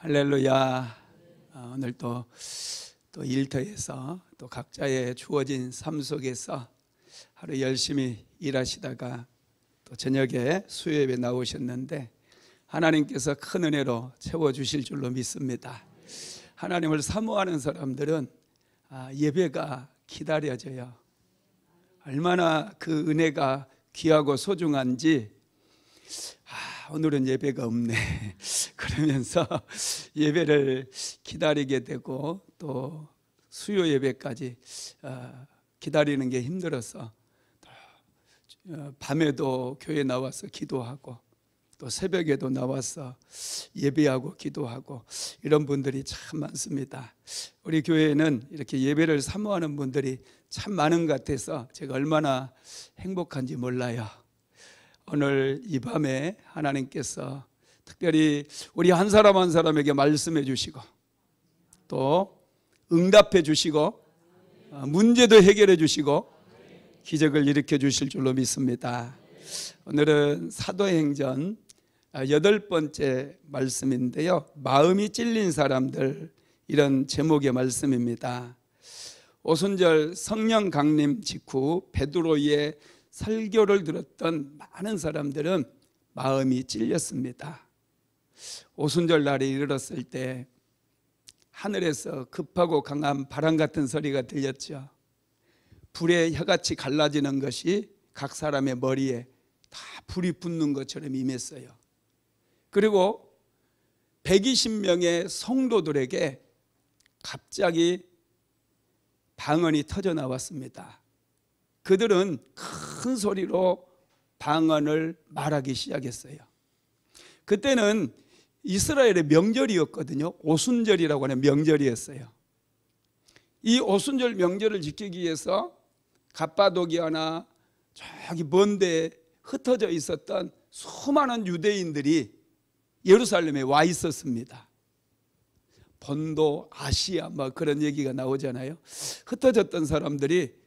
할렐루야. 오늘 또 일터에서 또 각자의 주어진 삶 속에서 하루 열심히 일하시다가 또 저녁에 수요예배 나오셨는데 하나님께서 큰 은혜로 채워주실 줄로 믿습니다. 하나님을 사모하는 사람들은 예배가 기다려져요. 얼마나 그 은혜가 귀하고 소중한지 오늘은 예배가 없네 그러면서 예배를 기다리게 되고 또 수요 예배까지 기다리는 게 힘들어서 밤에도 교회 나와서 기도하고 또 새벽에도 나와서 예배하고 기도하고 이런 분들이 참 많습니다. 우리 교회에는 이렇게 예배를 사모하는 분들이 참 많은 것 같아서 제가 얼마나 행복한지 몰라요. 오늘 이 밤에 하나님께서 특별히 우리 한 사람 한 사람에게 말씀해 주시고 또 응답해 주시고 문제도 해결해 주시고 기적을 일으켜 주실 줄로 믿습니다. 오늘은 사도행전 8번째 말씀인데요, 마음이 찔린 사람들, 이런 제목의 말씀입니다. 오순절 성령 강림 직후 베드로의 설교를 들었던 많은 사람들은 마음이 찔렸습니다. 오순절 날에 이르렀을 때 하늘에서 급하고 강한 바람 같은 소리가 들렸죠. 불에 혀같이 갈라지는 것이 각 사람의 머리에 다 불이 붙는 것처럼 임했어요. 그리고 120명의 성도들에게 갑자기 방언이 터져 나왔습니다. 그들은 큰 소리로 방언을 말하기 시작했어요. 그때는 이스라엘의 명절이었거든요. 오순절이라고 하는 명절이었어요. 이 오순절 명절을 지키기 위해서 갑바도기아나 저기 먼 데에 흩어져 있었던 수많은 유대인들이 예루살렘에 와 있었습니다. 본도, 아시아 그런 얘기가 나오잖아요. 흩어졌던 사람들이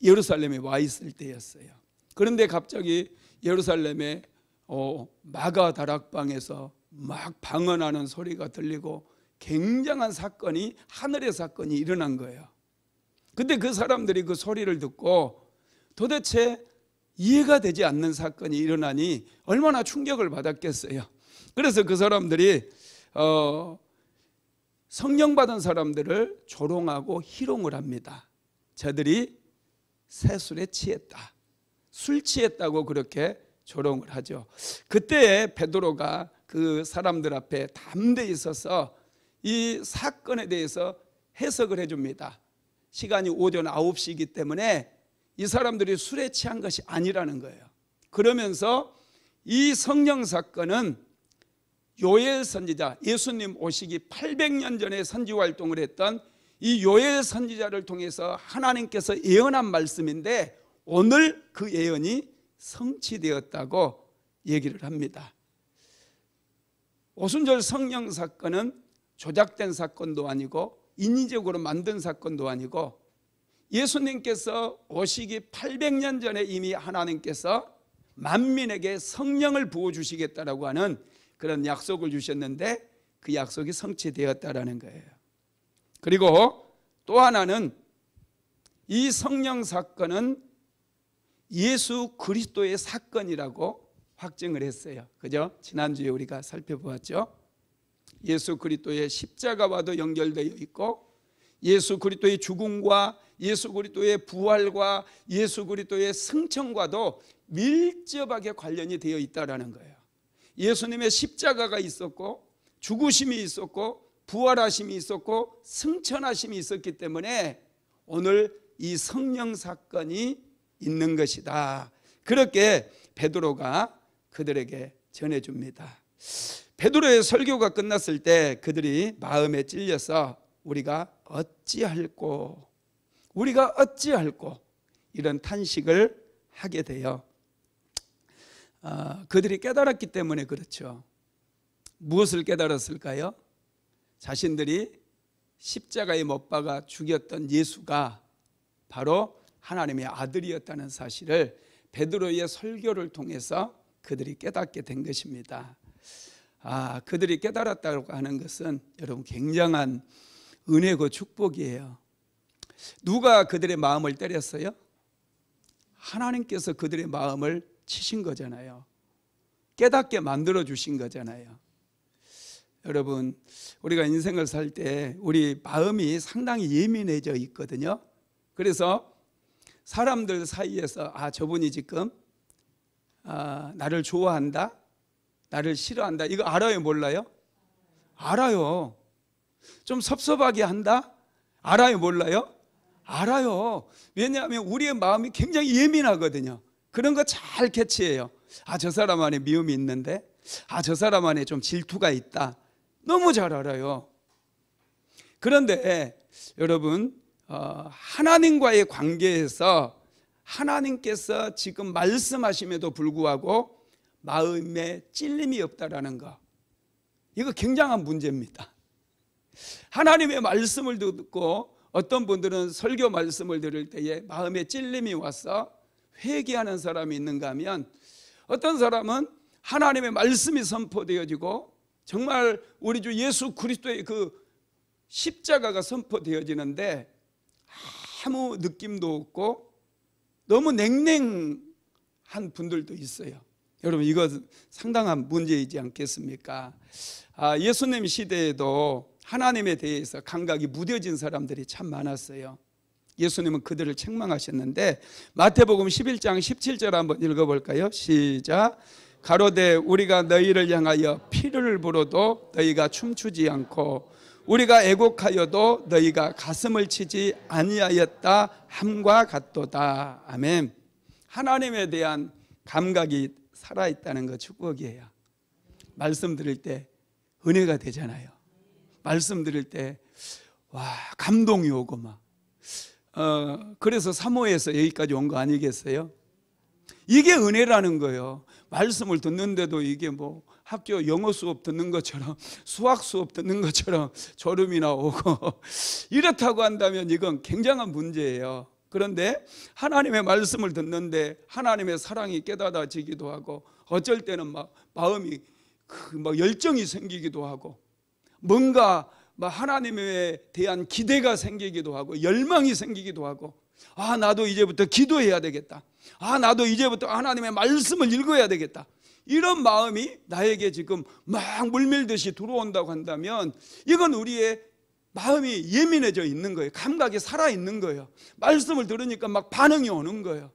예루살렘에 와 있을 때였어요. 그런데 갑자기 예루살렘에 마가 다락방에서 막 방언하는 소리가 들리고 굉장한 사건이, 하늘의 사건이 일어난 거예요. 근데 그 사람들이 그 소리를 듣고 도대체 이해가 되지 않는 사건이 일어나니 얼마나 충격을 받았겠어요. 그래서 그 사람들이 성령 받은 사람들을 조롱하고 희롱을 합니다. 저들이 새술에 취했다, 술 취했다고 그렇게 조롱을 하죠. 그때 베드로가 그 사람들 앞에 담대히 있어서 이 사건에 대해서 해석을 해줍니다. 시간이 오전 9시이기 때문에 이 사람들이 술에 취한 것이 아니라는 거예요. 그러면서 이 성령 사건은 요엘 선지자, 예수님 오시기 800년 전에 선지 활동을 했던 이 요엘 선지자를 통해서 하나님께서 예언한 말씀인데 오늘 그 예언이 성취되었다고 얘기를 합니다. 오순절 성령 사건은 조작된 사건도 아니고 인위적으로 만든 사건도 아니고 예수님께서 오시기 800년 전에 이미 하나님께서 만민에게 성령을 부어주시겠다라고 하는 그런 약속을 주셨는데 그 약속이 성취되었다라는 거예요. 그리고 또 하나는 이 성령 사건은 예수 그리스도의 사건이라고 확증을 했어요. 그죠? 지난주에 우리가 살펴보았죠. 예수 그리스도의 십자가와도 연결되어 있고 예수 그리스도의 죽음과 예수 그리스도의 부활과 예수 그리스도의 승천과도 밀접하게 관련이 되어 있다는 거예요. 예수님의 십자가가 있었고 죽으심이 있었고 부활하심이 있었고 승천하심이 있었기 때문에 오늘 이 성령 사건이 있는 것이다. 그렇게 베드로가 그들에게 전해줍니다. 베드로의 설교가 끝났을 때 그들이 마음에 찔려서 우리가 어찌할꼬 이런 탄식을 하게 돼요. 그들이 깨달았기 때문에 그렇죠. 무엇을 깨달았을까요? 자신들이 십자가에 못 박아 죽였던 예수가 바로 하나님의 아들이었다는 사실을 베드로의 설교를 통해서 그들이 깨닫게 된 것입니다. 그들이 깨달았다고 하는 것은 여러분 굉장한 은혜고 축복이에요. 누가 그들의 마음을 때렸어요? 하나님께서 그들의 마음을 치신 거잖아요. 깨닫게 만들어 주신 거잖아요. 여러분, 우리가 인생을 살 때 우리 마음이 상당히 예민해져 있거든요. 그래서 사람들 사이에서 저분이 지금 나를 좋아한다, 나를 싫어한다, 이거 알아요, 몰라요? 알아요. 좀 섭섭하게 한다? 알아요, 몰라요? 알아요. 왜냐하면 우리의 마음이 굉장히 예민하거든요. 그런 거 잘 캐치해요. 저 사람 안에 미움이 있는데, 저 사람 안에 좀 질투가 있다, 너무 잘 알아요. 그런데 여러분, 하나님과의 관계에서 하나님께서 지금 말씀하심에도 불구하고 마음에 찔림이 없다라는 거, 이거 굉장한 문제입니다. 하나님의 말씀을 듣고 어떤 분들은 설교 말씀을 들을 때에 마음에 찔림이 와서 회개하는 사람이 있는가 하면, 어떤 사람은 하나님의 말씀이 선포되어지고 정말 우리 주 예수 그리스도의 그 십자가가 선포되어지는데 아무 느낌도 없고 너무 냉랭한 분들도 있어요. 여러분, 이거 상당한 문제이지 않겠습니까? 예수님 시대에도 하나님에 대해서 감각이 무뎌진 사람들이 참 많았어요. 예수님은 그들을 책망하셨는데, 마태복음 11장 17절 한번 읽어볼까요? 시작. 가로되 우리가 너희를 향하여 피를 불어도 너희가 춤추지 않고 우리가 애곡하여도 너희가 가슴을 치지 아니하였다 함과 같도다. 아멘. 하나님에 대한 감각이 살아있다는 거 축복이에요. 말씀 들을 때 은혜가 되잖아요. 말씀 들을 때 감동이 오고 막 그래서 사모에서 여기까지 온 거 아니겠어요? 이게 은혜라는 거예요. 말씀을 듣는데도 이게 뭐 학교 영어 수업 듣는 것처럼, 수학 수업 듣는 것처럼 졸음이 나오고 이렇다고 한다면 이건 굉장한 문제예요. 그런데 하나님의 말씀을 듣는데 하나님의 사랑이 깨닫아지기도 하고, 어쩔 때는 막 마음이 막 열정이 생기기도 하고, 뭔가 막 하나님에 대한 기대가 생기기도 하고, 열망이 생기기도 하고, 나도 이제부터 기도해야 되겠다, 나도 이제부터 하나님의 말씀을 읽어야 되겠다, 이런 마음이 나에게 지금 막 물밀듯이 들어온다고 한다면 이건 우리의 마음이 예민해져 있는 거예요. 감각이 살아있는 거예요. 말씀을 들으니까 막 반응이 오는 거예요.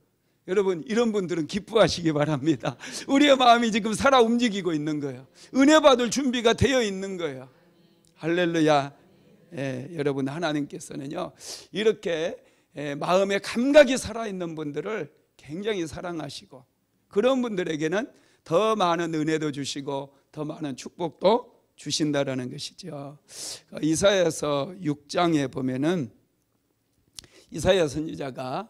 여러분, 이런 분들은 기뻐하시기 바랍니다. 우리의 마음이 지금 살아 움직이고 있는 거예요. 은혜 받을 준비가 되어 있는 거예요. 할렐루야. 여러분, 하나님께서는요 이렇게 마음의 감각이 살아있는 분들을 굉장히 사랑하시고, 그런 분들에게는 더 많은 은혜도 주시고 더 많은 축복도 주신다라는 것이죠. 이사야서 6장에 보면은 이사야 선지자가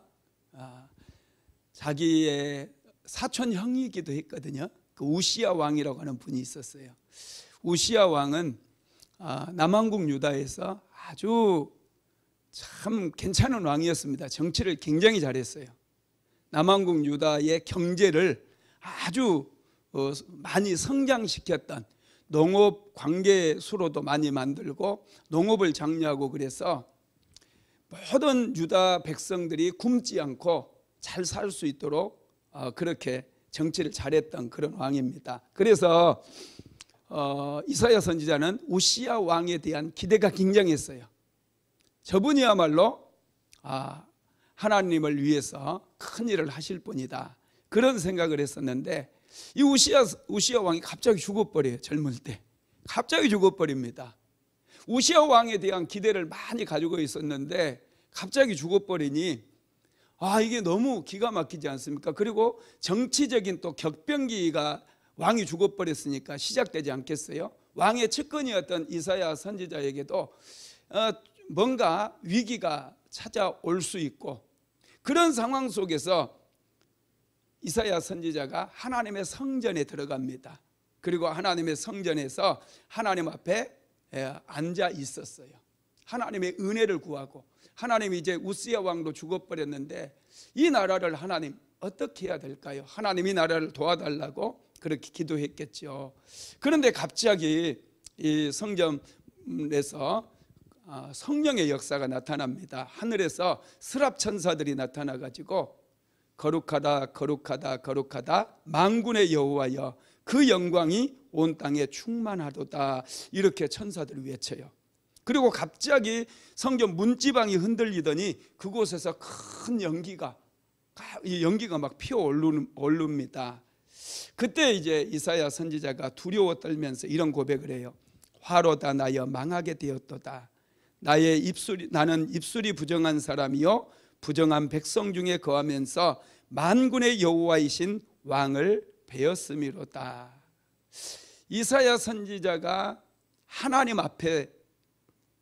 자기의 사촌 형이기도 했거든요. 그 우시야 왕이라고 하는 분이 있었어요. 우시야 왕은 남왕국 유다에서 아주 참 괜찮은 왕이었습니다. 정치를 굉장히 잘했어요. 남왕국 유다의 경제를 아주 많이 성장시켰던, 농업 관계수로도 많이 만들고 농업을 장려하고, 그래서 모든 유다 백성들이 굶지 않고 잘 살 수 있도록 그렇게 정치를 잘했던 그런 왕입니다. 그래서 이사야 선지자는 우시야 왕에 대한 기대가 굉장했어요. 저분이야말로 하나님을 위해서 큰 일을 하실 분이다, 그런 생각을 했었는데, 이 우시야 왕이 갑자기 죽어버려요. 젊을 때 갑자기 죽어버립니다. 우시야 왕에 대한 기대를 많이 가지고 있었는데 갑자기 죽어버리니 이게 너무 기가 막히지 않습니까? 그리고 정치적인 또 격변기가 왕이 죽어버렸으니까 시작되지 않겠어요? 왕의 측근이었던 이사야 선지자에게도 뭔가 위기가 찾아올 수 있고, 그런 상황 속에서 이사야 선지자가 하나님의 성전에 들어갑니다. 그리고 하나님의 성전에서 하나님 앞에 앉아 있었어요. 하나님의 은혜를 구하고, 하나님이 이제 우시야 왕도 죽어버렸는데 이 나라를 하나님 어떻게 해야 될까요? 하나님이 나라를 도와달라고 그렇게 기도했겠죠. 그런데 갑자기 이 성전에서 성령의 역사가 나타납니다. 하늘에서 스랍 천사들이 나타나 가지고 거룩하다 거룩하다 거룩하다 만군의 여호와여 그 영광이 온 땅에 충만하도다 이렇게 천사들이 외쳐요. 그리고 갑자기 성전 문지방이 흔들리더니 그곳에서 큰 연기가 막 피어오릅니다. 그때 이제 이사야 선지자가 두려워 떨면서 이런 고백을 해요. 화로다 나여 망하게 되었도다. 나는 입술이 부정한 사람이요 부정한 백성 중에 거하면서 만군의 여호와이신 왕을 배웠음이로다. 이사야 선지자가 하나님 앞에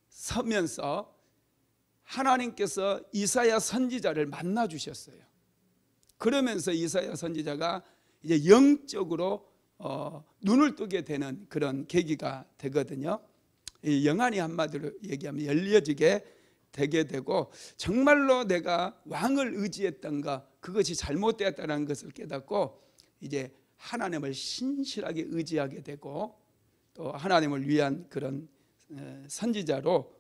서면서 하나님께서 이사야 선지자를 만나 주셨어요. 그러면서 이사야 선지자가 이제 영적으로 눈을 뜨게 되는 그런 계기가 되거든요. 영안이 한마디로 얘기하면 열려지게 되게 되고 정말로 내가 왕을 의지했던 것 그것이 잘못되었다는 것을 깨닫고 이제 하나님을 신실하게 의지하게 되고 또 하나님을 위한 그런 선지자로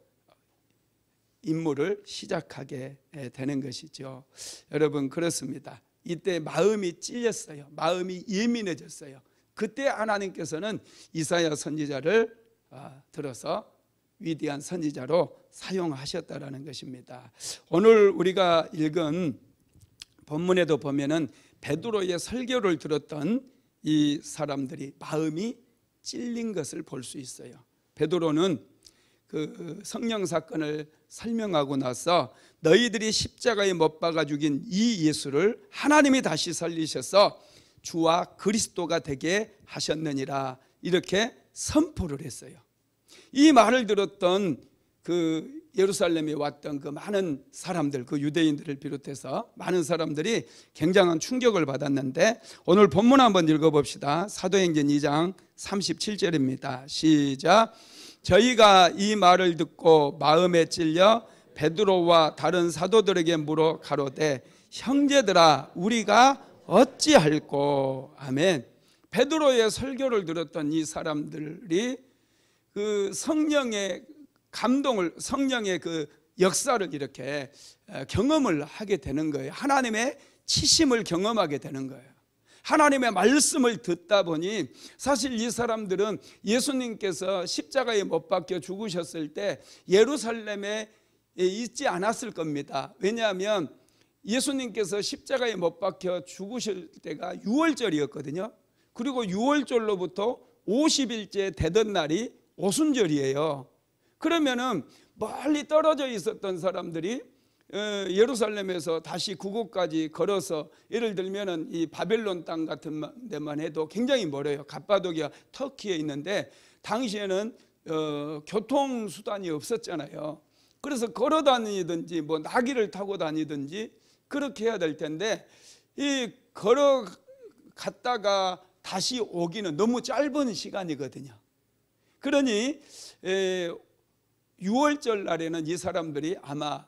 임무를 시작하게 되는 것이죠. 여러분 그렇습니다. 이때 마음이 찔렸어요. 마음이 예민해졌어요. 그때 하나님께서는 이사야 선지자를 들어서 위대한 선지자로 사용하셨다라는 것입니다. 오늘 우리가 읽은 본문에도 보면은 베드로의 설교를 들었던 이 사람들이 마음이 찔린 것을 볼 수 있어요. 베드로는 그 성령 사건을 설명하고 나서 너희들이 십자가에 못 박아 죽인 이 예수를 하나님이 다시 살리셔서 주와 그리스도가 되게 하셨느니라 이렇게 선포를 했어요. 이 말을 들었던 그 예루살렘에 왔던 그 많은 사람들, 그 유대인들을 비롯해서 많은 사람들이 굉장한 충격을 받았는데 오늘 본문 한번 읽어봅시다. 사도행전 2장 37절입니다. 시작. 저희가 이 말을 듣고 마음에 찔려 베드로와 다른 사도들에게 물어 가로되 형제들아 우리가 어찌할꼬. 아멘. 베드로의 설교를 들었던 이 사람들이 그 성령의 감동을 성령의 그 역사를 이렇게 경험을 하게 되는 거예요. 하나님의 치심을 경험하게 되는 거예요. 하나님의 말씀을 듣다 보니 사실 이 사람들은 예수님께서 십자가에 못 박혀 죽으셨을 때 예루살렘에 있지 않았을 겁니다. 왜냐하면 예수님께서 십자가에 못 박혀 죽으실 때가 6월절이었거든요. 그리고 6월절로부터 50일째 되던 날이 오순절이에요. 그러면은 멀리 떨어져 있었던 사람들이 예루살렘에서 다시 그곳까지 걸어서 예를 들면은 이 바벨론 땅 같은 데만 해도 굉장히 멀어요. 갑바도기아 터키에 있는데 당시에는 교통수단이 없었잖아요. 그래서 걸어 다니든지 뭐 나귀를 타고 다니든지 그렇게 해야 될 텐데 이 걸어 갔다가 다시 오기는 너무 짧은 시간이거든요. 그러니 6월절 날에는 이 사람들이 아마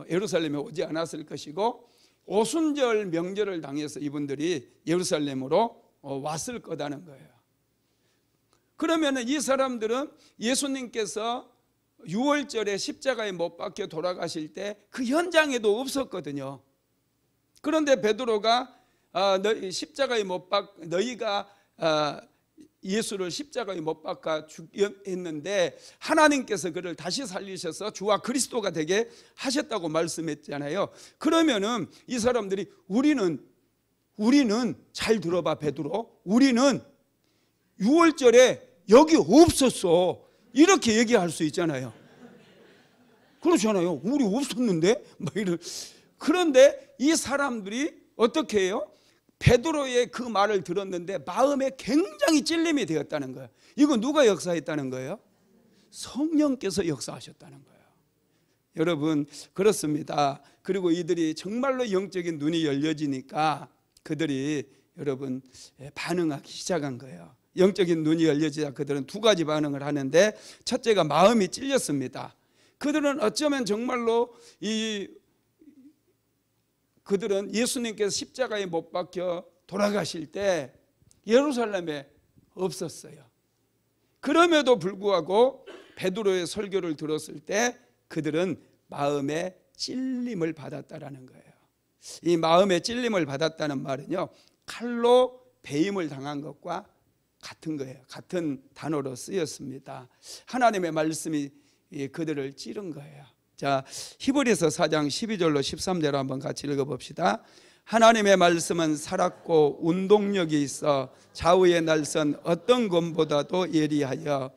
예루살렘에 오지 않았을 것이고 오순절 명절을 당해서 이분들이 예루살렘으로 왔을 거다는 거예요. 그러면 이 사람들은 예수님께서 6월절에 십자가에 못 박혀 돌아가실 때 그 현장에도 없었거든요. 그런데 베드로가 십자가에 너희가 예수를 십자가에 못 박아 죽였는데 하나님께서 그를 다시 살리셔서 주와 그리스도가 되게 하셨다고 말씀했잖아요. 그러면은 이 사람들이 우리는 잘 들어봐 베드로, 우리는 6월절에 여기 없었어 이렇게 얘기할 수 있잖아요. 그렇잖아요. 우리 없었는데 막 이런. 그런데 이 사람들이 어떻게 해요? 베드로의 그 말을 들었는데 마음에 굉장히 찔림이 되었다는 거예요. 이거 누가 역사했다는 거예요? 성령께서 역사하셨다는 거예요. 여러분 그렇습니다. 그리고 이들이 정말로 영적인 눈이 열려지니까 그들이 여러분 반응하기 시작한 거예요. 영적인 눈이 열려지자 그들은 두 가지 반응을 하는데 첫째가 마음이 찔렸습니다. 그들은 어쩌면 정말로 그들은 예수님께서 십자가에 못 박혀 돌아가실 때 예루살렘에 없었어요. 그럼에도 불구하고 베드로의 설교를 들었을 때 그들은 마음의 찔림을 받았다라는 거예요. 이 마음의 찔림을 받았다는 말은요, 칼로 베임을 당한 것과 같은 거예요. 같은 단어로 쓰였습니다. 하나님의 말씀이 그들을 찌른 거예요. 자, 히브리서 4장 12절로 13절로 한번 같이 읽어봅시다. 하나님의 말씀은 살았고 운동력이 있어 좌우의 날선 어떤 검보다도 예리하여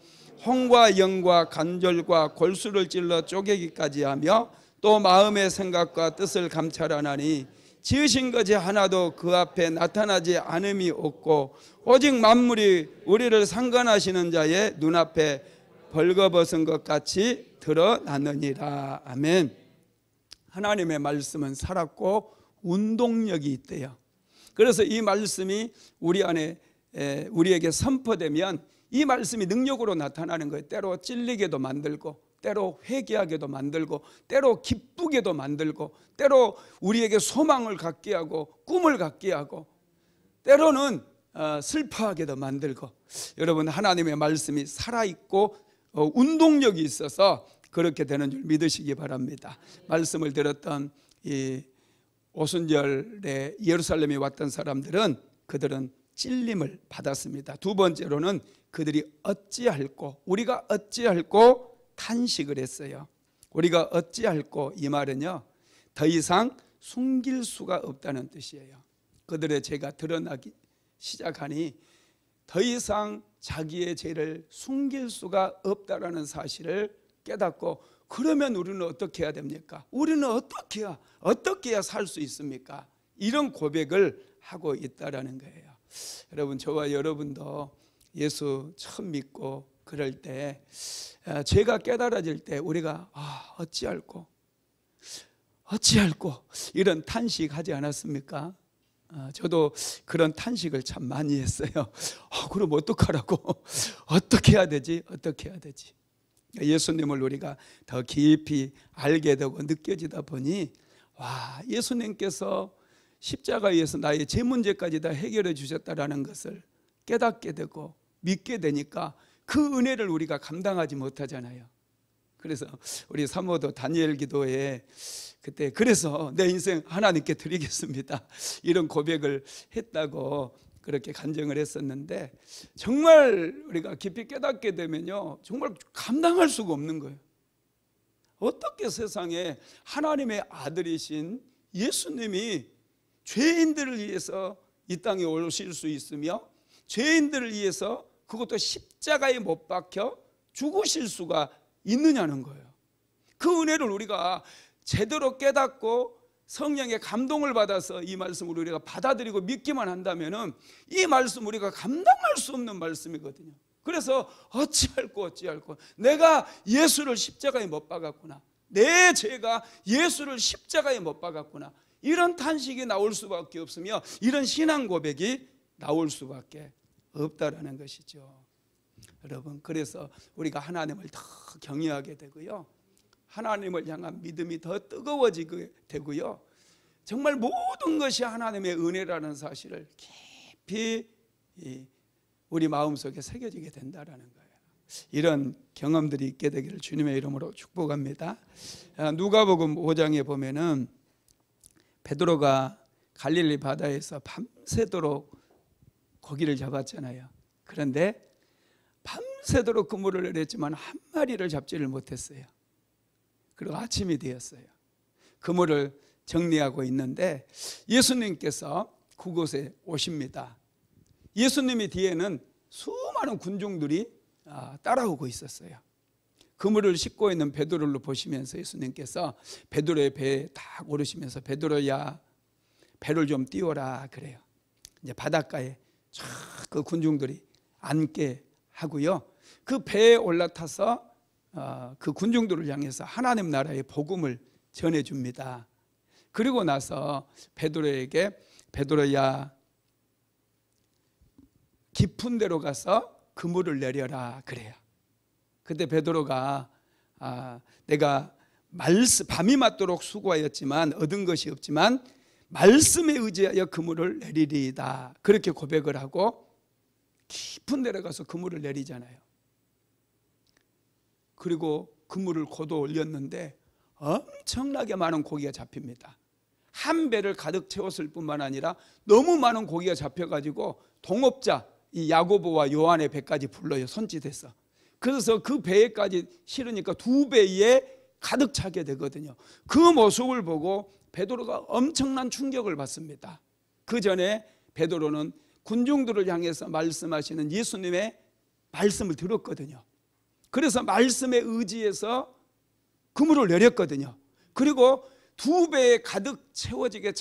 홍과 영과 관절과 골수를 찔러 쪼개기까지 하며 또 마음의 생각과 뜻을 감찰하나니 지으신 것이 하나도 그 앞에 나타나지 않음이 없고 오직 만물이 우리를 상관하시는 자의 눈앞에 벌거벗은 것 같이 드러나느니라. 아멘. 하나님의 말씀은 살았고 운동력이 있대요. 그래서 이 말씀이 우리 안에 우리에게 선포되면 이 말씀이 능력으로 나타나는 거예요. 때로 찔리게도 만들고, 때로 회개하게도 만들고, 때로 기쁘게도 만들고, 때로 우리에게 소망을 갖게 하고 꿈을 갖게 하고, 때로는 슬퍼하게도 만들고. 여러분, 하나님의 말씀이 살아있고 운동력이 있어서 그렇게 되는 줄 믿으시기 바랍니다. 말씀을 들었던 이 오순절에 예루살렘에 왔던 사람들은 그들은 찔림을 받았습니다. 두 번째로는 그들이 어찌할꼬, 우리가 어찌할꼬 탄식을 했어요. 우리가 어찌할꼬, 이 말은요, 더 이상 숨길 수가 없다는 뜻이에요. 그들의 죄가 드러나기 시작하니 더 이상 자기의 죄를 숨길 수가 없다라는 사실을 깨닫고, 그러면 우리는 어떻게 해야 됩니까? 우리는 어떻게 해야 살 수 있습니까? 이런 고백을 하고 있다라는 거예요. 여러분, 저와 여러분도 예수 처음 믿고 그럴 때, 죄가 깨달아질 때 우리가 어찌할꼬 이런 탄식하지 않았습니까? 저도 그런 탄식을 참 많이 했어요. 그럼 어떡하라고? 어떻게 해야 되지? 예수님을 우리가 더 깊이 알게 되고 느껴지다 보니, 예수님께서 십자가에서 나의 죄 문제까지 다 해결해 주셨다라는 것을 깨닫게 되고 믿게 되니까 그 은혜를 우리가 감당하지 못하잖아요. 그래서 우리 사모도 다니엘 기도에 그때, 그래서 내 인생 하나님께 드리겠습니다, 이런 고백을 했다고 그렇게 간증을 했었는데, 정말 우리가 깊이 깨닫게 되면요, 정말 감당할 수가 없는 거예요. 어떻게 세상에 하나님의 아들이신 예수님이 죄인들을 위해서 이 땅에 오실 수 있으며, 죄인들을 위해서 그것도 십자가에 못 박혀 죽으실 수가 있느냐는 거예요. 그 은혜를 우리가 제대로 깨닫고 성령의 감동을 받아서 이 말씀을 우리가 받아들이고 믿기만 한다면 이 말씀 우리가 감당할 수 없는 말씀이거든요. 그래서 어찌할꼬 내가 예수를 십자가에 못 박았구나, 내 죄가 예수를 십자가에 못 박았구나, 이런 탄식이 나올 수밖에 없으며 이런 신앙 고백이 나올 수밖에 없다라는 것이죠. 여러분, 그래서 우리가 하나님을 더 경외하게 되고요, 하나님을 향한 믿음이 더 뜨거워지게 되고요, 정말 모든 것이 하나님의 은혜라는 사실을 깊이 우리 마음속에 새겨지게 된다라는 거예요. 이런 경험들이 있게 되기를 주님의 이름으로 축복합니다. 누가복음 5장에 보면은 베드로가 갈릴리 바다에서 밤새도록 고기를 잡았잖아요. 그런데 밤새도록 그물을 내렸지만 한 마리를 잡지를 못했어요. 그리고 아침이 되었어요. 그물을 정리하고 있는데 예수님께서 그곳에 오십니다. 예수님이 뒤에는 수많은 군중들이 따라오고 있었어요. 그물을 싣고 있는 베드로를 보시면서 예수님께서 베드로의 배에 딱 오르시면서, 베드로야, 배를 좀 띄워라 그래요. 이제 바닷가에 쫙 그 군중들이 앉게 하고요, 그 배에 올라타서 그 군중들을 향해서 하나님 나라의 복음을 전해줍니다. 그리고 나서 베드로에게, 베드로야, 깊은 데로 가서 그물을 내려라 그래요. 그때 베드로가 내가 밤이 맞도록 수고하였지만 얻은 것이 없지만 말씀에 의지하여 그물을 내리리이다, 그렇게 고백을 하고 깊은 데로 가서 그물을 내리잖아요. 그리고 그물을 고도 올렸는데 엄청나게 많은 고기가 잡힙니다. 한 배를 가득 채웠을 뿐만 아니라 너무 많은 고기가 잡혀가지고 동업자 이 야고보와 요한의 배까지 불러요. 손짓해서. 그래서 그 배에까지 실으니까 2배에 가득 차게 되거든요. 그 모습을 보고 베드로가 엄청난 충격을 받습니다. 그 전에 베드로는 군중들을 향해서 말씀하시는 예수님의 말씀을 들었거든요. 그래서 말씀에 의지해서 그물을 내렸거든요. 그리고 2배에 가득 채워지게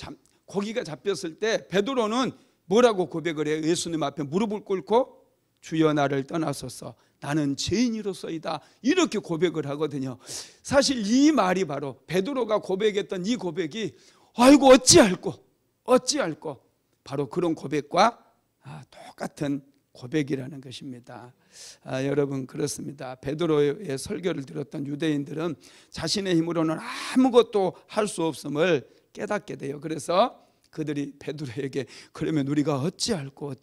고기가 잡혔을 때 베드로는 뭐라고 고백을 해요? 예수님 앞에 무릎을 꿇고 주여 나를 떠나소서 나는 죄인이로소이다 이렇게 고백을 하거든요. 사실 이 말이 바로 베드로가 고백했던 이 고백이 아이고 어찌할꼬 바로 그런 고백과 똑같은 고백이라는 것입니다. 여러분 그렇습니다. 베드로의 설교를 들었던 유대인들은 자신의 힘으로는 아무것도 할 수 없음을 깨닫게 돼요. 그래서 그들이 베드로에게 그러면 우리가 어찌할꼬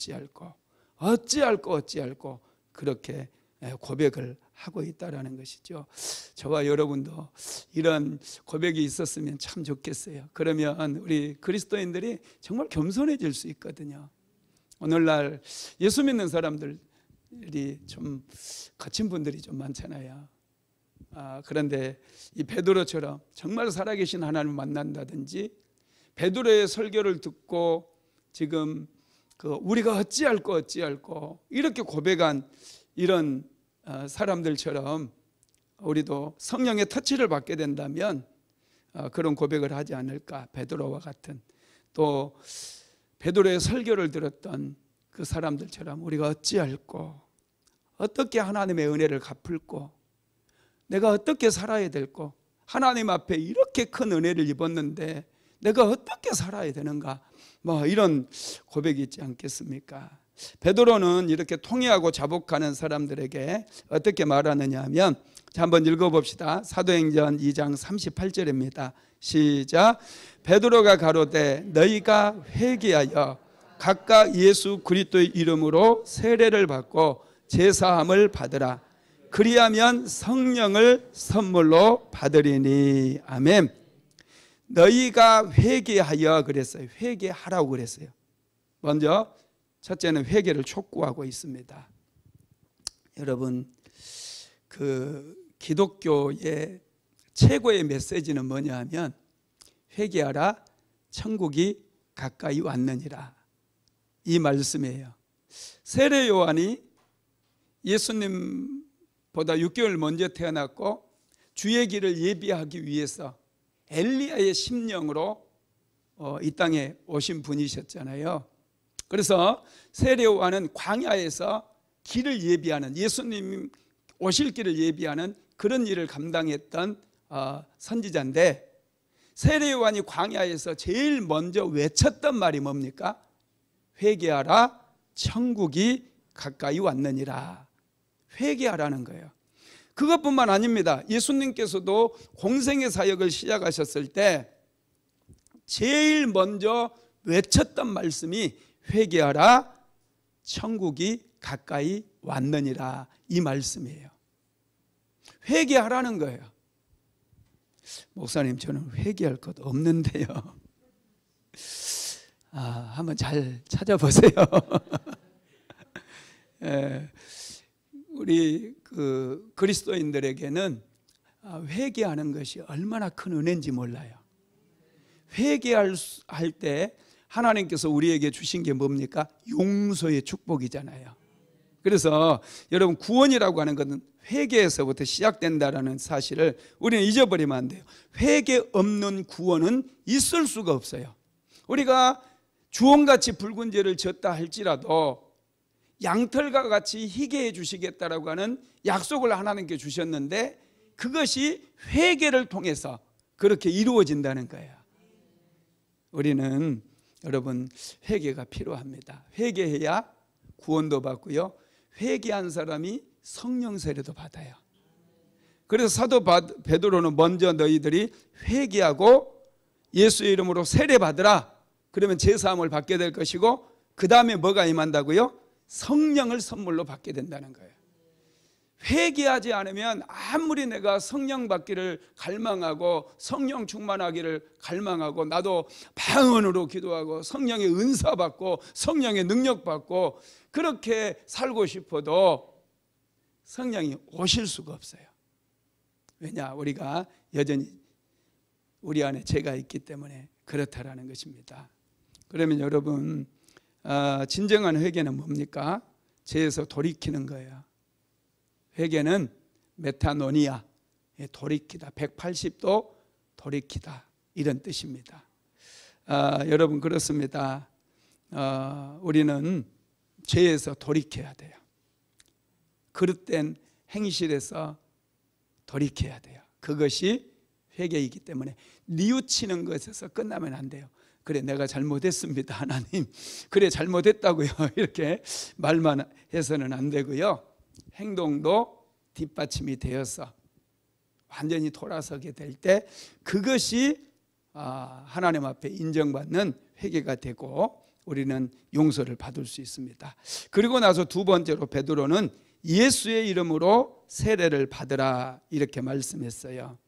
그렇게 고백을 하고 있다라는 것이죠. 저와 여러분도 이런 고백이 있었으면 참 좋겠어요. 그러면 우리 그리스도인들이 정말 겸손해질 수 있거든요. 오늘날 예수 믿는 사람들이 좀 거친 분들이 좀 많잖아요. 그런데 이 베드로처럼 정말 살아계신 하나님을 만난다든지 베드로의 설교를 듣고 지금 우리가 어찌할꼬 이렇게 고백한 이런 사람들처럼 우리도 성령의 터치를 받게 된다면 그런 고백을 하지 않을까. 베드로와 같은 또 베드로의 설교를 들었던 그 사람들처럼 우리가 어찌할꼬 어떻게 하나님의 은혜를 갚을꼬 내가 어떻게 살아야 될꼬 하나님 앞에 이렇게 큰 은혜를 입었는데 내가 어떻게 살아야 되는가 이런 고백이 있지 않겠습니까? 베드로는 이렇게 통회하고 자복하는 사람들에게 어떻게 말하느냐 하면 자, 한번 읽어봅시다. 사도행전 2장 38절입니다. 시작. 베드로가 가로되 너희가 회개하여 각각 예수 그리스도의 이름으로 세례를 받고 제사함을 받으라. 그리하면 성령을 선물로 받으리니. 아멘. 너희가 회개하여 그랬어요. 회개하라고 그랬어요. 먼저 첫째는 회개를 촉구하고 있습니다. 여러분 그 기독교의 최고의 메시지는 뭐냐 하면 회개하라 천국이 가까이 왔느니라 이 말씀이에요. 세례 요한이 예수님보다 6개월 먼저 태어났고 주의 길을 예비하기 위해서 엘리야의 심령으로 이 땅에 오신 분이셨잖아요. 그래서 세례 요한은 광야에서 길을 예비하는 예수님 오실 길을 예비하는 그런 일을 감당했던 선지자인데 세례 요한이 광야에서 제일 먼저 외쳤던 말이 뭡니까? 회개하라 천국이 가까이 왔느니라. 회개하라는 거예요. 그것뿐만 아닙니다. 예수님께서도 공생의 사역을 시작하셨을 때 제일 먼저 외쳤던 말씀이 회개하라 천국이 가까이 왔느니라 이 말씀이에요. 회개하라는 거예요. 목사님 저는 회개할 것 없는데요. 한번 잘 찾아보세요. 우리 그리스도인들에게는 회개하는 것이 얼마나 큰 은혜인지 몰라요. 회개할 때 하나님께서 우리에게 주신 게 뭡니까? 용서의 축복이잖아요. 그래서 여러분 구원이라고 하는 것은 회개에서부터 시작된다는 사실을 우리는 잊어버리면 안 돼요. 회개 없는 구원은 있을 수가 없어요. 우리가 주홍같이 붉은 죄를 졌다 할지라도 양털과 같이 희게 해 주시겠다라고 하는 약속을 하나님께 주셨는데 그것이 회개를 통해서 그렇게 이루어진다는 거예요. 우리는 여러분 회개가 필요합니다. 회개해야 구원도 받고요. 회개한 사람이 성령 세례도 받아요. 그래서 사도 베드로는 먼저 너희들이 회개하고 예수의 이름으로 세례 받으라. 그러면 제사함을 받게 될 것이고 그 다음에 뭐가 임한다고요? 성령을 선물로 받게 된다는 거예요. 회개하지 않으면 아무리 내가 성령 받기를 갈망하고 성령 충만하기를 갈망하고 나도 방언으로 기도하고 성령의 은사 받고 성령의 능력 받고 그렇게 살고 싶어도 성령이 오실 수가 없어요. 왜냐? 우리가 여전히 우리 안에 죄가 있기 때문에 그렇다라는 것입니다. 그러면 여러분, 진정한 회개는 뭡니까? 죄에서 돌이키는 거예요. 회개는 메타노니아, 돌이키다, 180도 돌이키다, 이런 뜻입니다. 여러분, 그렇습니다. 우리는 죄에서 돌이켜야 돼요. 그릇된 행실에서 돌이켜야 돼요. 그것이 회개이기 때문에 뉘우치는 것에서 끝나면 안 돼요. 그래, 내가 잘못했습니다, 하나님. 그래, 잘못했다고요. 이렇게 말만 해서는 안 되고요. 행동도 뒷받침이 되어서 완전히 돌아서게 될 때 그것이 하나님 앞에 인정받는 회개가 되고 우리는 용서를 받을 수 있습니다. 그리고 나서 두 번째로 베드로는 예수의 이름으로 세례를 받으라, 이렇게 말씀했어요.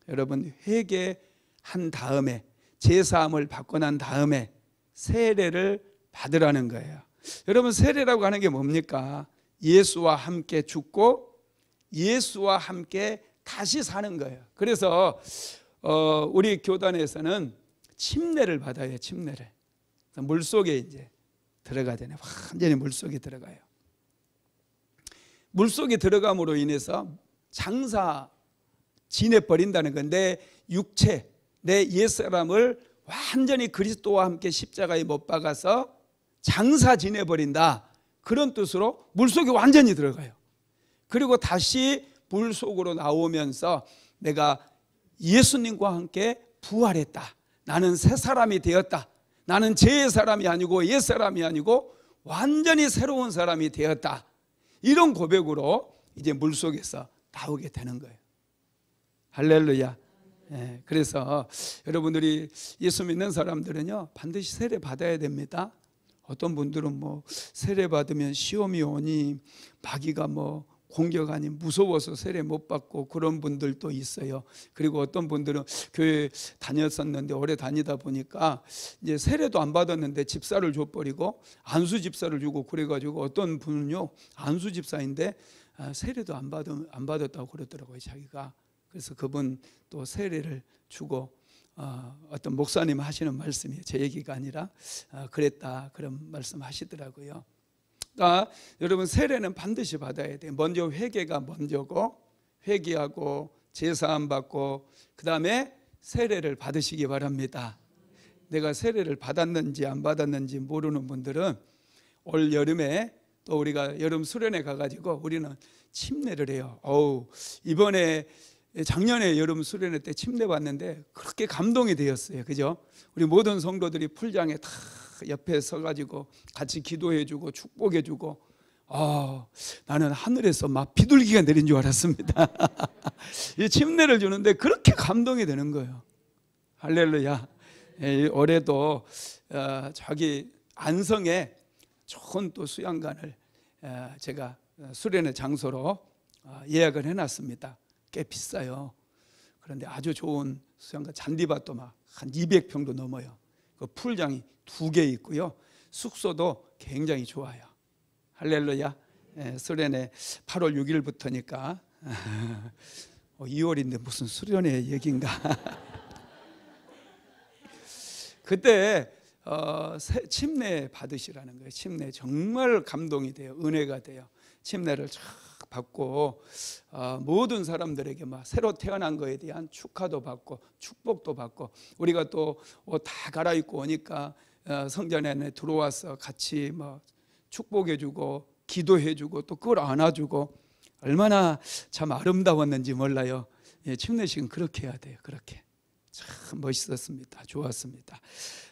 여러분, 회개한 다음에, 제사함을 받고 난 다음에 세례를 받으라는 거예요. 여러분, 세례라고 하는 게 뭡니까? 예수와 함께 죽고 예수와 함께 다시 사는 거예요. 그래서 우리 교단에서는 침례를 받아요. 침례를. 물속에 이제 들어가야 되네. 완전히 물속에 들어가요. 물속에 들어감으로 인해서 장사 지내버린다는 건데, 육체, 내 옛사람을 완전히 그리스도와 함께 십자가에 못 박아서 장사 지내버린다, 그런 뜻으로 물속에 완전히 들어가요. 그리고 다시 물속으로 나오면서 내가 예수님과 함께 부활했다, 나는 새 사람이 되었다, 나는 죄의 사람이 아니고 옛 사람이 아니고 완전히 새로운 사람이 되었다, 이런 고백으로 이제 물속에서 나오게 되는 거예요. 할렐루야. 그래서 여러분들이 예수 믿는 사람들은요, 반드시 세례 받아야 됩니다. 어떤 분들은 뭐 세례 받으면 시험이 오니, 마귀가 뭐 공격하니 무서워서 세례 못 받고 그런 분들도 있어요. 그리고 어떤 분들은 교회 다녔었는데 오래 다니다 보니까 이제 세례도 안 받았는데 집사를 줘버리고 안수 집사를 주고, 그래가지고 어떤 분은요, 안수 집사인데 세례도 안 받았다고 그러더라고요, 자기가. 그래서 그분 또 세례를 주고, 어떤 목사님 하시는 말씀이에요. 제 얘기가 아니라 그랬다, 그런 말씀 하시더라고요. 그러니까 여러분, 세례는 반드시 받아야 돼요. 먼저 회개가 먼저고, 회개하고 제사함 받고 그 다음에 세례를 받으시기 바랍니다. 내가 세례를 받았는지 안 받았는지 모르는 분들은 올 여름에 또 우리가 여름 수련회 가가지고 우리는 침례를 해요. 이번에 작년에 여름 수련회 때 침례 받는데 그렇게 감동이 되었어요. 그죠? 우리 모든 성도들이 풀장에 다 옆에 서가지고 같이 기도해주고 축복해주고, 나는 하늘에서 막 비둘기가 내린 줄 알았습니다. 이 침례를 주는데 그렇게 감동이 되는 거예요. 할렐루야. 올해도 저기 안성에 좋은 또 수양관을 제가 수련회 장소로 예약을 해놨습니다. 꽤 비싸요. 그런데 아주 좋은 수양관, 잔디밭도 막 한 200평도 넘어요. 그 풀장이 2개 있고요. 숙소도 굉장히 좋아요. 할렐루야. 수련회 8월 6일부터니까 2월인데 무슨 수련회 얘기인가. 그때 침례 받으시라는 거예요. 침례 정말 감동이 돼요. 은혜가 돼요. 침례를 쫙 받고 모든 사람들에게 막 새로 태어난 거에 대한 축하도 받고 축복도 받고, 우리가 또 옷 다 갈아입고 오니까 성전 안에 들어와서 같이 뭐 축복해주고 기도해주고 또 그걸 안아주고, 얼마나 참 아름다웠는지 몰라요. 침례식은 그렇게 해야 돼요. 그렇게 참 멋있었습니다. 좋았습니다.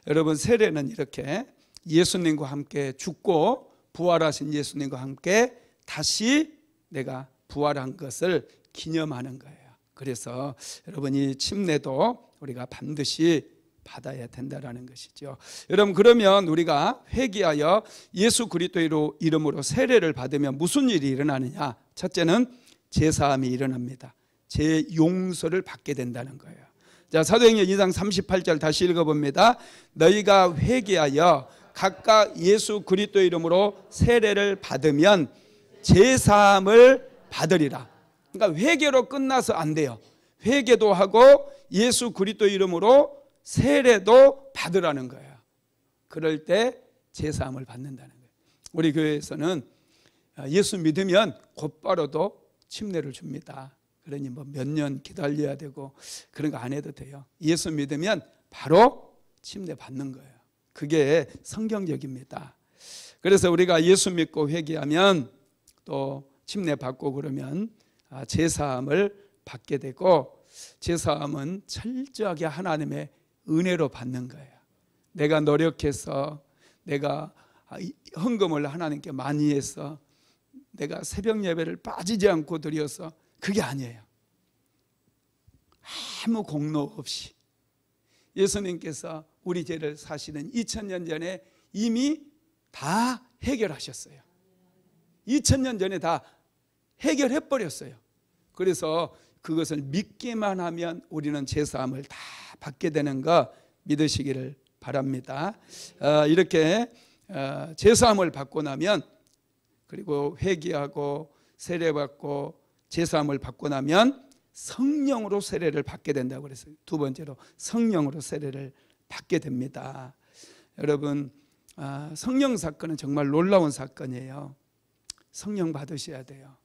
여러분, 세례는 이렇게 예수님과 함께 죽고 부활하신 예수님과 함께 다시 내가 부활한 것을 기념하는 거예요. 그래서 여러분이 침례도 우리가 반드시 받아야 된다라는 것이죠. 여러분, 그러면 우리가 회개하여 예수 그리스도의 이름으로 세례를 받으면 무슨 일이 일어나느냐? 첫째는 제사함이 일어납니다. 제 용서를 받게 된다는 거예요. 자, 사도행전 2장 38절 다시 읽어봅니다. 너희가 회개하여 각각 예수 그리스도의 이름으로 세례를 받으면 제사함을 받으리라. 그러니까 회개로 끝나서 안 돼요. 회개도 하고 예수 그리스도의 이름으로 세례도 받으라는 거예요. 그럴 때 제사함을 받는다는 거예요. 우리 교회에서는 예수 믿으면 곧바로도 침례를 줍니다. 그러니 뭐 몇 년 기다려야 되고 그런 거 안 해도 돼요. 예수 믿으면 바로 침례 받는 거예요. 그게 성경적입니다. 그래서 우리가 예수 믿고 회개하면 또 침례 받고 그러면 제사함을 받게 되고, 제사함은 철저하게 하나님의 은혜로 받는 거예요. 내가 노력해서, 내가 헌금을 하나님께 많이 해서, 내가 새벽 예배를 빠지지 않고 드려서, 그게 아니에요. 아무 공로 없이 예수님께서 우리 죄를 사시는 2000년 전에 이미 다 해결하셨어요. 2000년 전에 다 해결해 버렸어요. 그래서 그것을 믿기만 하면 우리는 제사함을 다 받게 되는 거 믿으시기를 바랍니다. 이렇게 제사함을 받고 나면, 그리고 회개하고 세례받고 제사함을 받고 나면 성령으로 세례를 받게 된다고 그랬어요. 두 번째로 성령으로 세례를 받게 됩니다. 여러분, 성령 사건은 정말 놀라운 사건이에요. 성령 받으셔야 돼요.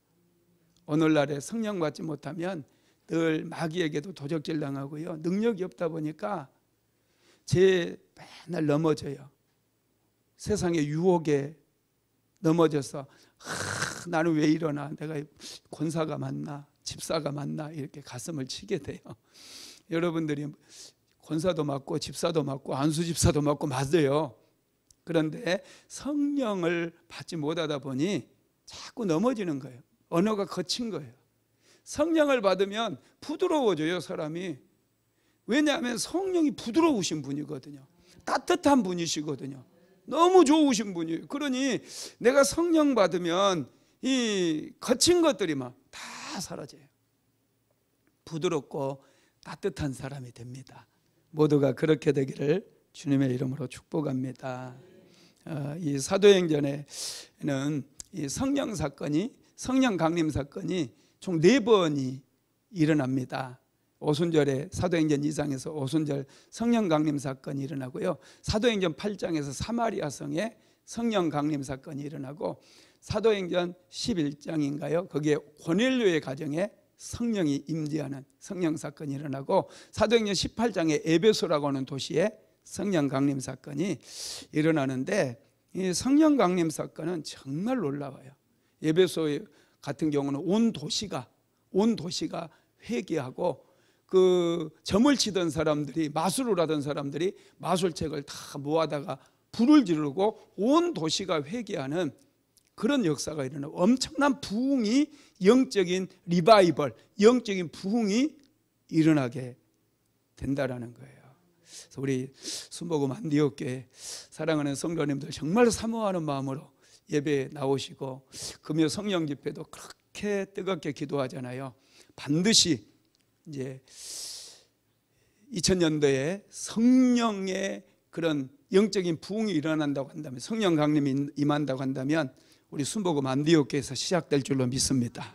오늘날에 성령 받지 못하면 늘 마귀에게도 도적질 당하고요, 능력이 없다 보니까 맨날 넘어져요. 세상의 유혹에 넘어져서 나는 왜 이러나, 내가 권사가 맞나, 집사가 맞나, 이렇게 가슴을 치게 돼요. 여러분들이 권사도 맞고 집사도 맞고 안수집사도 맞고 맞아요. 그런데 성령을 받지 못하다 보니 자꾸 넘어지는 거예요. 언어가 거친 거예요. 성령을 받으면 부드러워져요, 사람이. 왜냐하면 성령이 부드러우신 분이거든요. 따뜻한 분이시거든요. 너무 좋으신 분이에요. 그러니 내가 성령 받으면 이 거친 것들이 막 다 사라져요. 부드럽고 따뜻한 사람이 됩니다. 모두가 그렇게 되기를 주님의 이름으로 축복합니다. 이 사도행전에는 이 성령 사건이, 성령 강림 사건이 총 4번이 일어납니다. 오순절에 사도행전 2장에서 오순절 성령 강림 사건이 일어나고요, 사도행전 8장에서 사마리아 성에 성령 강림 사건이 일어나고, 사도행전 11장인가요? 거기에 고넬료의 가정에 성령이 임재하는 성령 사건이 일어나고, 사도행전 18장에 에베소라고 하는 도시에 성령 강림 사건이 일어나는데, 이 성령 강림 사건은 정말 놀라워요. 에베소 같은 경우는 온 도시가 회개하고, 그 점을 치던 사람들이, 마술을 하던 사람들이 마술책을 다 모아다가 불을 지르고 온 도시가 회개하는 그런 역사가 일어나고, 엄청난 부흥이, 영적인 리바이벌, 영적인 부흥이 일어나게 된다라는 거예요. 그래서 우리 순복음 안디옥교회 사랑하는 성도님들, 정말 사모하는 마음으로 예배에 나오시고 금요 성령 집회도 그렇게 뜨겁게 기도하잖아요. 반드시 이제 2000년도에 성령의 그런 영적인 부흥이 일어난다고 한다면, 성령 강림이 임한다고 한다면 우리 순복음 안디옥교회에서 시작될 줄로 믿습니다.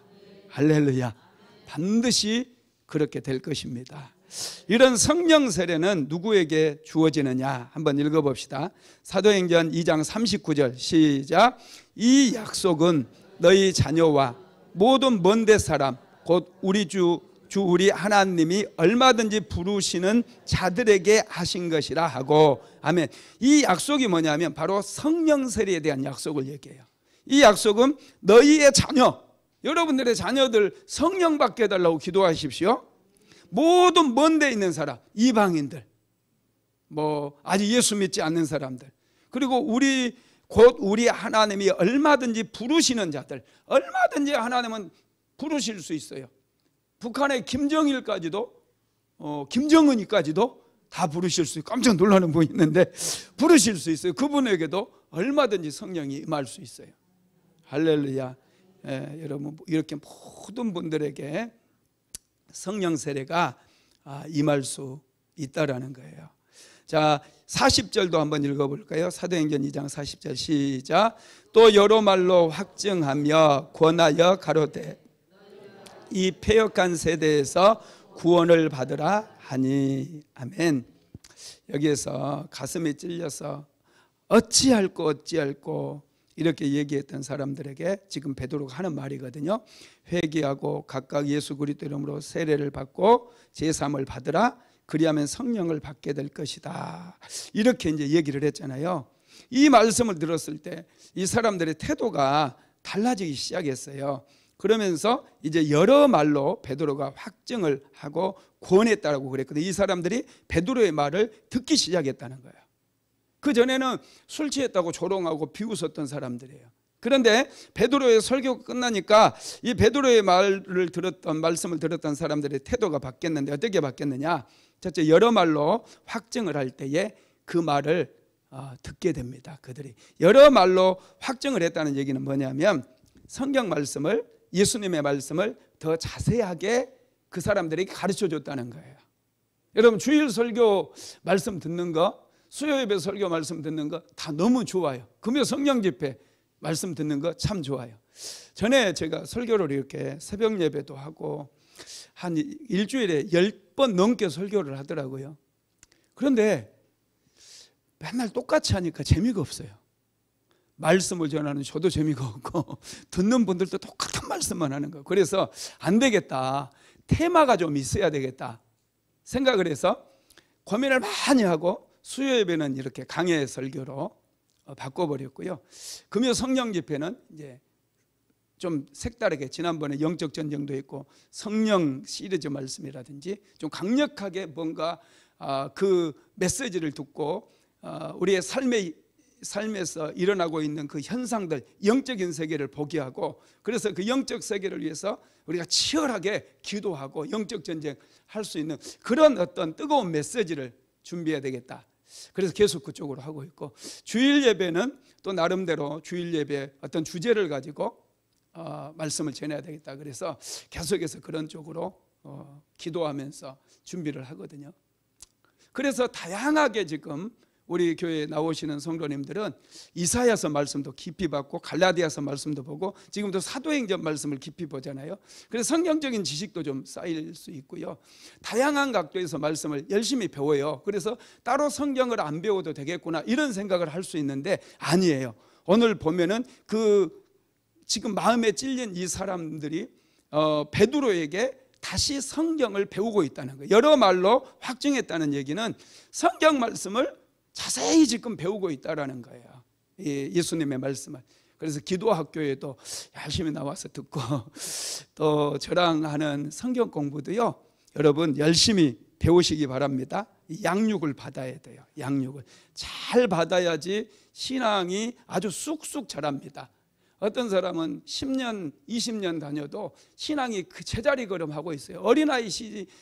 할렐루야. 반드시 그렇게 될 것입니다. 이런 성령 세례는 누구에게 주어지느냐 한번 읽어봅시다. 사도행전 2장 39절 시작. 이 약속은 너희 자녀와 모든 먼데 사람 곧 우리 주 우리 하나님이 얼마든지 부르시는 자들에게 하신 것이라 하고. 아멘. 이 약속이 뭐냐면 바로 성령 세례에 대한 약속을 얘기해요. 이 약속은 너희의 자녀, 여러분들의 자녀들 성령 받게 해달라고 기도하십시오. 모든 먼 데 있는 사람, 이방인들, 뭐 아직 예수 믿지 않는 사람들, 그리고 곧 우리 하나님이 얼마든지 부르시는 자들, 얼마든지 하나님은 부르실 수 있어요. 북한의 김정일까지도, 김정은이까지도 다 부르실 수 있고 깜짝 놀라는 분이 있는데 부르실 수 있어요. 그분에게도 얼마든지 성령이 임할 수 있어요. 할렐루야. 여러분 이렇게 모든 분들에게 성령 세례가 임할 수 있다라는 거예요. 자, 40절도 한번 읽어볼까요? 사도행전 2장 40절 시작. 또 여러 말로 확증하며 권하여 가로되 이 패역한 세대에서 구원을 받으라 하니. 아멘. 여기에서 가슴이 찔려서 어찌할꼬 이렇게 얘기했던 사람들에게 지금 베드로가 하는 말이거든요. 회개하고 각각 예수 그리스도 이름으로 세례를 받고 제사함을 받으라. 그리하면 성령을 받게 될 것이다. 이렇게 이제 얘기를 했잖아요. 이 말씀을 들었을 때 이 사람들의 태도가 달라지기 시작했어요. 그러면서 이제 여러 말로 베드로가 확증을 하고 권했다라고 그랬거든요. 이 사람들이 베드로의 말을 듣기 시작했다는 거예요. 그 전에는 술 취했다고 조롱하고 비웃었던 사람들이에요. 그런데 베드로의 설교가 끝나니까 이 베드로의 말씀을 들었던 사람들의 태도가 바뀌었는데 어떻게 바뀌었느냐? 첫째, 여러 말로 확증을 할 때에 그 말을 듣게 됩니다. 그들이 여러 말로 확증을 했다는 얘기는 뭐냐면 성경 말씀을, 예수님의 말씀을 더 자세하게 그 사람들에게 가르쳐 줬다는 거예요. 여러분 주일 설교 말씀 듣는 거, 수요예배 설교 말씀 듣는 거 다 너무 좋아요. 금요 성령 집회 말씀 듣는 거 참 좋아요. 전에 제가 설교를 이렇게 새벽 예배도 하고 한 일주일에 10번 넘게 설교를 하더라고요. 그런데 맨날 똑같이 하니까 재미가 없어요. 말씀을 전하는 저도 재미가 없고 듣는 분들도 똑같은 말씀만 하는 거예요. 그래서 안 되겠다, 테마가 좀 있어야 되겠다 생각을 해서 고민을 많이 하고 수요 예배는 이렇게 강해 설교로 바꿔버렸고요. 금요 성령 집회는 이제 좀 색다르게, 지난번에 영적 전쟁도 있고 성령 시리즈 말씀이라든지 좀 강력하게 뭔가 그 메시지를 듣고 우리의 삶에서 일어나고 있는 그 현상들, 영적인 세계를 보게 하고, 그래서 그 영적 세계를 위해서 우리가 치열하게 기도하고 영적 전쟁 할 수 있는 그런 어떤 뜨거운 메시지를 준비해야 되겠다. 그래서 계속 그쪽으로 하고 있고, 주일 예배는 또 나름대로 주일 예배 어떤 주제를 가지고 말씀을 전해야 되겠다. 그래서 계속해서 그런 쪽으로 기도하면서 준비를 하거든요. 그래서 다양하게 지금 우리 교회에 나오시는 성도님들은 이사야서 말씀도 깊이 받고 갈라디아서 말씀도 보고 지금도 사도행전 말씀을 깊이 보잖아요. 그래서 성경적인 지식도 좀 쌓일 수 있고요. 다양한 각도에서 말씀을 열심히 배워요. 그래서 따로 성경을 안 배워도 되겠구나 이런 생각을 할 수 있는데 아니에요. 오늘 보면은 그 지금 마음에 찔린 이 사람들이 베드로에게 다시 성경을 배우고 있다는 거예요. 여러 말로 확증했다는 얘기는 성경 말씀을 자세히 지금 배우고 있다는 거예요. 예수님의 말씀을. 그래서 기도학교에도 열심히 나와서 듣고 또 저랑 하는 성경 공부도요, 여러분 열심히 배우시기 바랍니다. 양육을 받아야 돼요. 양육을 잘 받아야지 신앙이 아주 쑥쑥 자랍니다. 어떤 사람은 10년, 20년 다녀도 신앙이 그 제자리 걸음하고 있어요. 어린아이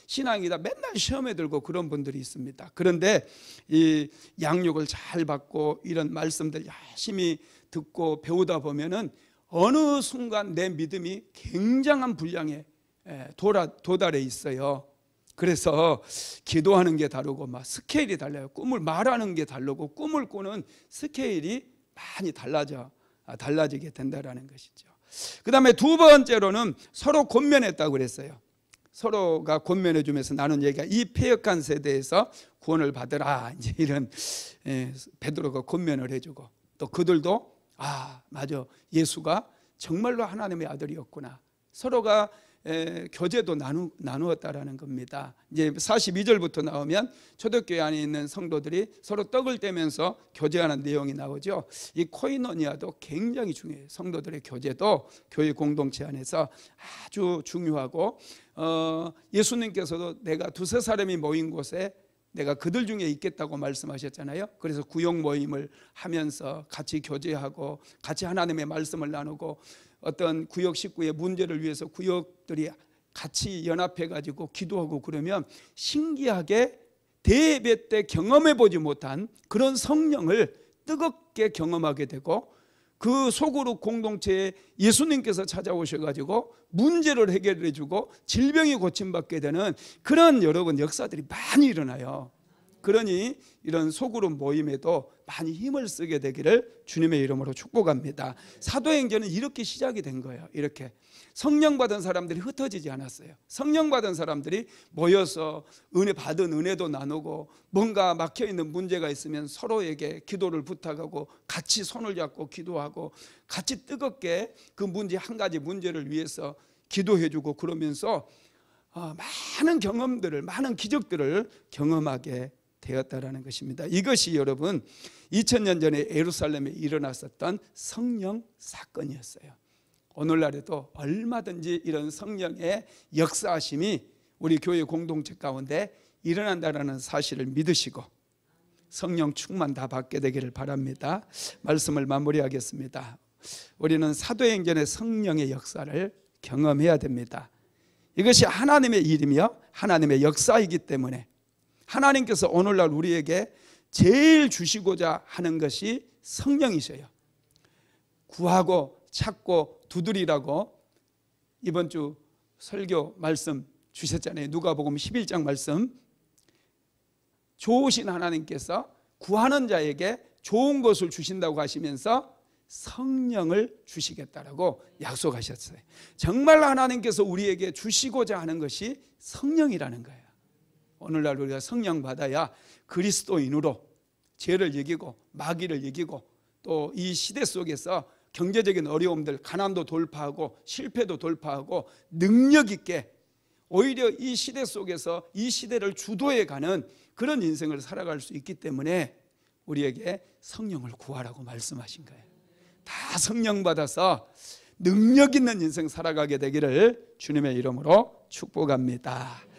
신앙이다 맨날 시험에 들고 그런 분들이 있습니다. 그런데 이 양육을 잘 받고 이런 말씀들 열심히 듣고 배우다 보면은 어느 순간 내 믿음이 굉장한 분량에 도달해 있어요. 그래서 기도하는 게 다르고 막 스케일이 달라요. 꿈을 말하는 게 다르고 꿈을 꾸는 스케일이 많이 달라지게 된다는 것이죠. 그 다음에 두 번째로는 서로 권면했다고 그랬어요. 서로가 권면해 주면서 나눈 얘기가 이 패역한 세대에서 구원을 받으라, 이제 이런 베드로가 권면을 해주고 또 그들도 맞아, 예수가 정말로 하나님의 아들이었구나. 서로가 교제도 나누었다라는 겁니다. 이제 42절부터 나오면 초대교회 안에 있는 성도들이 서로 떡을 떼면서 교제하는 내용이 나오죠. 이 코이노니아도 굉장히 중요해요. 성도들의 교제도 교회 공동체 안에서 아주 중요하고, 예수님께서도 내가 두세 사람이 모인 곳에 내가 그들 중에 있겠다고 말씀하셨잖아요. 그래서 구역 모임을 하면서 같이 교제하고 같이 하나님의 말씀을 나누고 어떤 구역 식구의 문제를 위해서 구역들이 같이 연합해 가지고 기도하고 그러면 신기하게 대예배 때 경험해 보지 못한 그런 성령을 뜨겁게 경험하게 되고, 그 소그룹 공동체에 예수님께서 찾아오셔가지고 문제를 해결해 주고 질병이 고침받게 되는 그런 여러분 역사들이 많이 일어나요. 그러니 이런 소그룹 모임에도 많이 힘을 쓰게 되기를 주님의 이름으로 축복합니다. 사도행전은 이렇게 시작이 된 거예요. 이렇게 성령 받은 사람들이 흩어지지 않았어요. 성령 받은 사람들이 모여서 은혜 받은 은혜도 나누고, 뭔가 막혀있는 문제가 있으면 서로에게 기도를 부탁하고 같이 손을 잡고 기도하고 같이 뜨겁게 그 문제, 한 가지 문제를 위해서 기도해주고, 그러면서 많은 경험들을, 많은 기적들을 경험하게 되었다라는 것입니다. 이것이 여러분 2000년 전에 예루살렘에 일어났었던 성령 사건이었어요. 오늘날에도 얼마든지 이런 성령의 역사하심이 우리 교회 공동체 가운데 일어난다는 사실을 믿으시고 성령 충만 다 받게 되기를 바랍니다. 말씀을 마무리하겠습니다. 우리는 사도행전의 성령의 역사를 경험해야 됩니다. 이것이 하나님의 일이며 하나님의 역사이기 때문에 하나님께서 오늘날 우리에게 제일 주시고자 하는 것이 성령이셔요. 구하고 찾고 두드리라고 이번 주 설교 말씀 주셨잖아요. 누가복음 11장 말씀. 좋으신 하나님께서 구하는 자에게 좋은 것을 주신다고 하시면서 성령을 주시겠다라고 약속하셨어요. 정말 하나님께서 우리에게 주시고자 하는 것이 성령이라는 거예요. 오늘날 우리가 성령 받아야 그리스도인으로 죄를 이기고 마귀를 이기고, 또 이 시대 속에서 경제적인 어려움들, 가난도 돌파하고 실패도 돌파하고 능력 있게 오히려 이 시대 속에서 이 시대를 주도해가는 그런 인생을 살아갈 수 있기 때문에 우리에게 성령을 구하라고 말씀하신 거예요. 다 성령 받아서 능력 있는 인생 살아가게 되기를 주님의 이름으로 축복합니다.